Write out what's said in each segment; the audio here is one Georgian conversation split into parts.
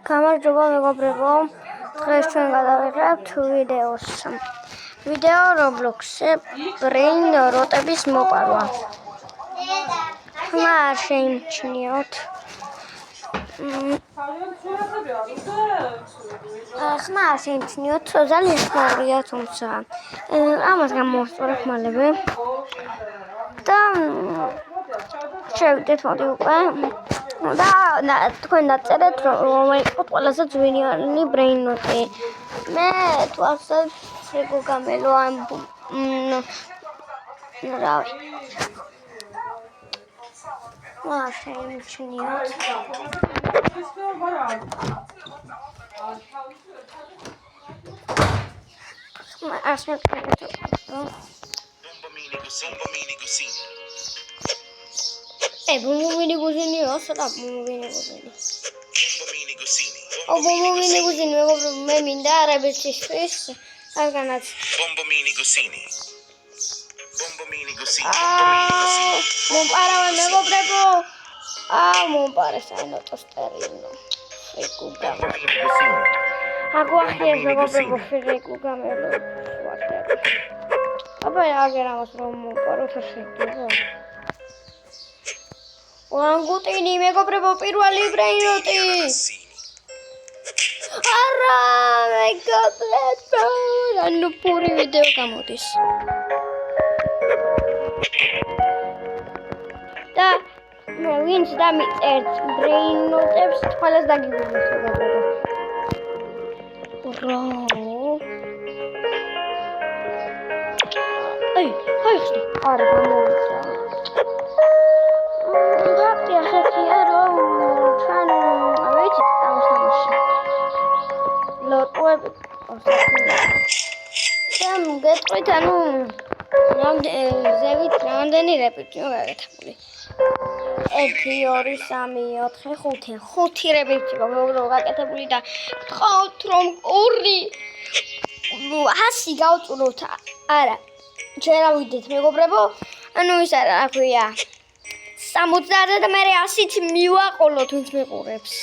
გამარჯობა მეგობრებო, დღეს ჩვენ გადავიღებთ ვიდეო Roblox-ზე Brain Rot-ების მოპარვა. ხმა არ შეიმჩნიოთ. ძალიან ხმარია, თუმცა ამას გამოვასწორებ მალევე. და შევიდეთ მოდი უკვე. და თქვენ დაწერეთ რომელიც იყო ყველაზე ძვირიანი Brain Rot-ი. მე თუ ახსენებ შეგოგამელო ამ რავი. შეიმჩნიოთ. Bombomini Gusini, also up Bombomini Gusini. Oh, Bombomini Gusini, maybe that I bet his face. I'm gonna Bombomini Gusini. Bombomini Gusini. Mumpara, never prego. Mumpara, I not a stereo. Bombomini Gusini. I go here, never prego, Federico Gamelo. Whatever. I was from Mumpara to shake. Orangutini მეგობრებო პირველი Brain Rot-ი. არა, მეგობრებო, ანუ პური ვიდეო გამოდის. და ვინც დამიწერთ Brain Rot-ებს, ყველას დაგიგულოთ მეგობრებო. რა? აი, ხსნა. არა, გამოვიდა. გეტყვით ანუ ზევით რამდენი რეპეტიო გაკეთებული 1 2 3 4 5 რეპეტიო გაკეთებული და გყავთ რომ 100 გავწუროთ არა შერავიდეთ მეგობრებო ანუ ის არა რა ქვია 70-ზე და მე 100-ით მივაყოლოთ ვინც მეყურებს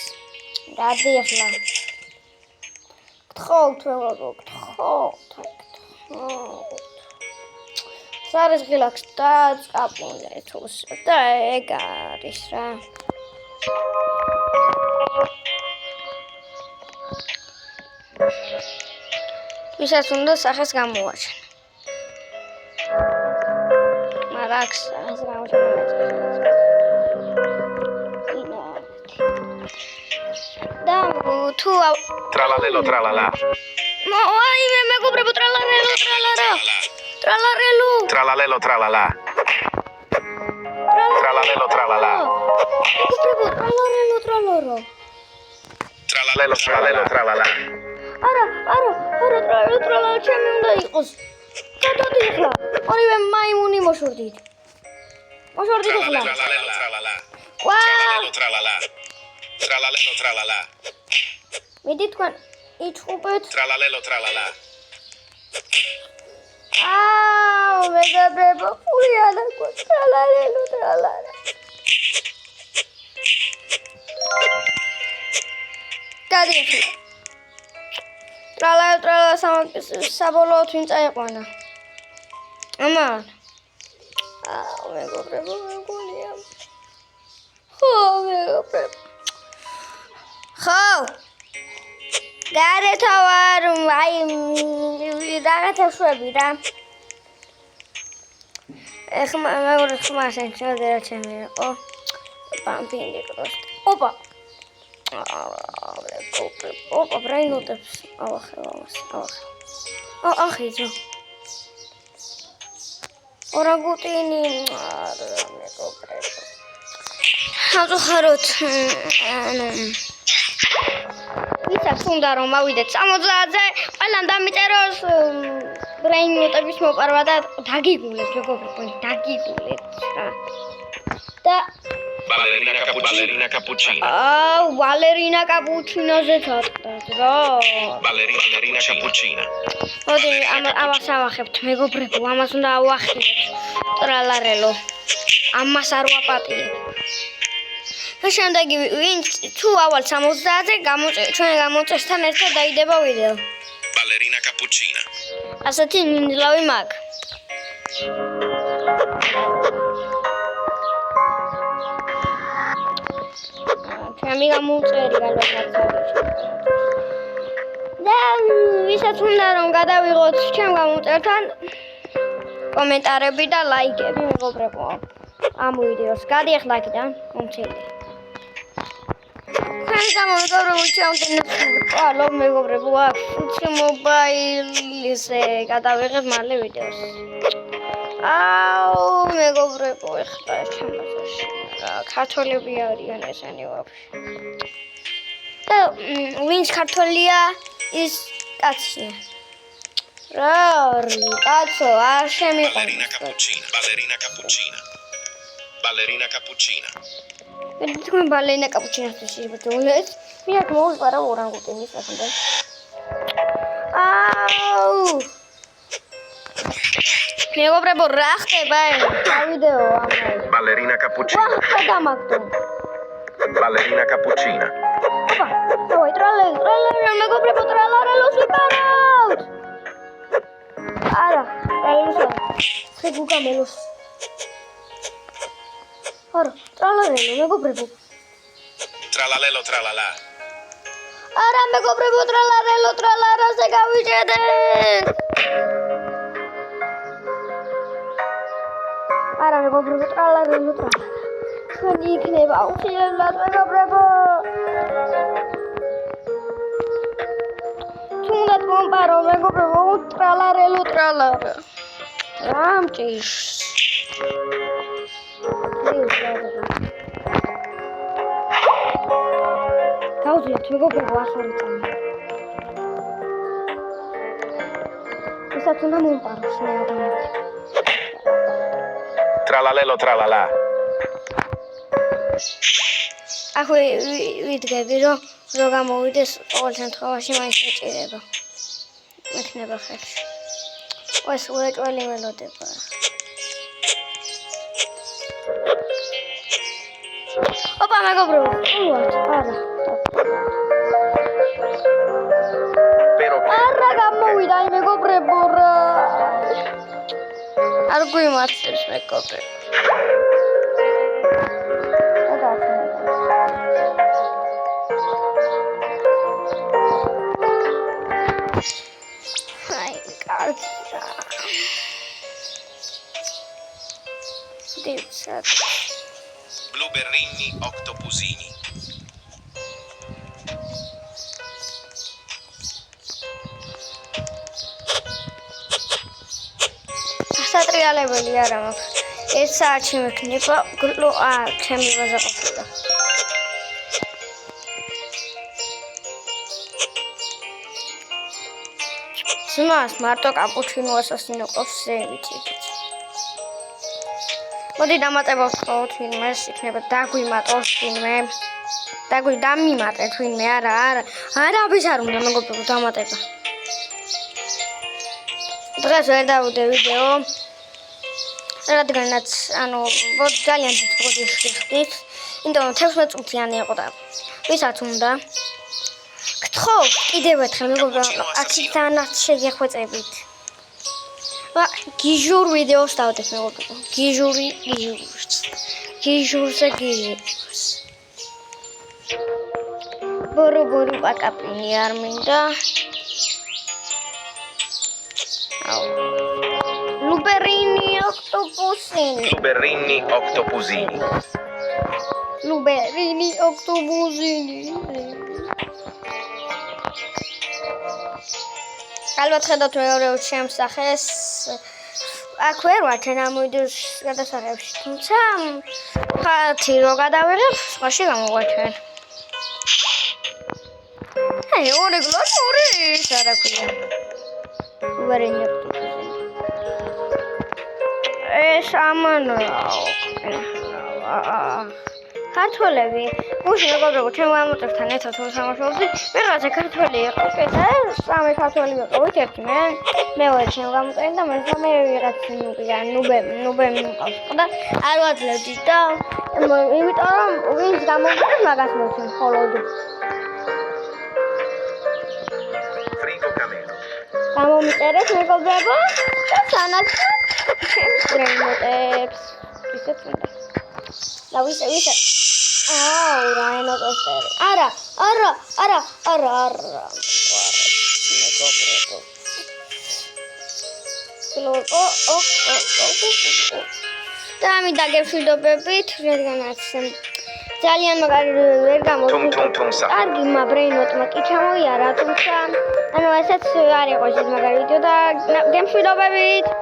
გადი ახლა გთხოვთ გთხოვთ სარეს ღილაკს დაწყაპულეთ და ეგ არის რა ვისაც უნდა სახეს გამოვაჩენ მარაკს სახეს გამოვაჩენ Tralalelo tralala. Ai, me compro tralalelo tralalero. Tralalelo. Tralalelo tralala. Tralalelo tralala. Compro tralalelo tralalero. Tralalelo tralalelo tralala. Ara, tralalelo tralala ჩემი უნდა იყოს. გადადი ახლა. ორივე მაიმუნი მოშორდით. ახლა. Tralalelo tralala. Wow. Tralala. Tralalelo tralala. მიდი თქვენ იჩხუბეთ. Tralalelo tralala. მეგობრებო, ფულიანა tralalelo tralala. გადი ახლა. tralalelo tralala საბოლოოდ ვინ წაიყვანა? ამან. მეგობრებო, მეგონია. მეგობრებო. ხო გარეთ ვარ აი რაღაცები რა ეხლა მეორე ხმა შეიძლება ჩემი იყო პამპინი პროსტ ოპა Brain Rot-ებს ავახევ ახიძო ორანგუტინი მეგობრებო ახაროთ ანუ ვისაც უნდა რომ ავიდეთ 70-ზე ყველამ დამიწეროს Brain Rot-ების მოპარვა და დაგიგულეთ მეგობრებო დაგიგულეთ რა და Ballerina cappuccina. Ballerina cappuccina-ზე ჩატყდათ რა Ballerina cappuccina. მოდი ამას ავახებთ მეგობრებო ამას უნდა ავახილოთ ტრალარელო ამას არ ვაპატიებ შემდეგი ვინც თუ ავალ 70-ზე ჩვენ გამოწესთან ერთად დაიდება ვიდეო. Ballerina cappuccina. ასეთი მინძლავი მაგ. ჩემი გამოუწერი ალბათ. და ვისაც უნდა რომ გადავიღოთ ჩემ გამოუწერთან კომენტარები და ლაიქები მეგობრებო. ამ ვიდეოს გადიახ ლაიქიდან მომწერი. Când am întors alo megobrebo აქვს მობაილზე გადავიღებ მალე ვიდეოს. აუ მეგობრებო ეხლა ჩემოწაში ქართველები არიან ესენი ვაფშე. და ვინც ქართველია ის კაცია. რა კაცო არ შემიყო. Ballerina cappuccina. Ballerina cappuccina. თქვენ ბალერინა კაპუჩინოს შეგვიძლიათ. მე აქ მოვიყარა ორანგუტანის ახლა. აუ. მეგობრებო რა ხდება ეს? ვიდეო ამაი. Ballerina cappuccina. ვახ დამაგდო. Ballerina cappuccina. ოპა, დავაი ტრალერა მეგობრებო ტრალარელოს ვიყარავთ. არა, ტრალეროსა. შეგუგამელოს. არა, ტრალარელო მეგობრებო. Tralalelo tralala. არა მეგობრებო ტრალარელო ტრალარაზე გავიჭედეთ. არა მეგობრებო ტრალარელო ტრალარა. ჩვენი იქნება აუცილებლად მეგობრებო. თუნდაც მომპარო მეგობრებო ტრალარელო ტრალარა. რამჭიშ. გავუძლიათ მეგობრებო ახალი წამი. ისაც უნდა მომპაროს მე ადამიანს. Tralalelo tralala. ახლა ვიდგები რომ გამოვიდეს ყოველ შემთხვევაში მაინც ეჭირება. მექნება ხელში. ეს უეჭველი ველოდება. ოპა მეგობრებო, არა. არა გამოვიდა აი მეგობრებო რა. არ გვიმართებს მეგობრებო. აი კარგია. დიψად. Blueberrini octopusini. სატრიალებელი არა მაქვს. ეს საათი მექნება გლო ჩემი ვაზა ყოფილა. ძმას მარტო კაპუჩინო ასასინო ყავს ზევით. მოდი დამატებოთ ხოლმე ვინმეს იქნება დაგვიმატოს ვინმე. დამიმატეთ ვინმე არა ბიზარ უნდა მეგობრებო დამატება. დღეს ვერ დავუდე ვიდეო. რადგანაც ძალიან დიდ პროდუქტს ხდით. იმიტომ 16 წუთიანი იყო და ვისაც უნდა გთხოვ კიდევ ერთხელ მეგობრებო აქედანაც შეგეხვეწებით. გიჟურ ვიდეოს დავდეთ მეგობრებო. გიჟურზე გიჟურს. ბორო პაკაპინი არ მინდა. Luberini octopusini. ალბათ ხედავთ მეორეულ შემსახეს. აქ ვერ ვარ ჩვენ ამ ვიდეოს გადასაღებში. თუმცა ხათი რო გადავიღებ, სხვაში გამოგვაჩვენ. აი, ორი გლოს, ორი ის არა ქვია. Luberini octopusini. ეს ამანაო. ქართველები, გუშინ მეგობრებო, ჩვენ ვამოწევთან ერთად ვთამაშობდით. ვიღაცა ქართველი იყო, კეთა, სამი ქართველი ვიყავით, ერთი მე ვარ ჩვენ ვამოწევთ და მე ვიღაც ნუბე მიყავს. და არ ვაძლევდით და იმიტომ რომ ვინც გამოგდეს მაგას მოცემ მხოლოდ. Frigo camelo. გამომიწერეთ მეგობრებო და სანაც ჩემს ბრეინოტებს. ისეთ უნდა. და ვისე. აუ, რა ენოტოსტერი. არა. მეგობრებო. და ამით დაგემშვიდობებით, რადგანაც ძალიან მაგარი ვერ Tum-tum-tum-sa. კარგი ბრეინოტმა კი ჩამოიარა, თუმცა ესეც არ იყო ეს მაგარი ვიდეო და გემშვიდობებით.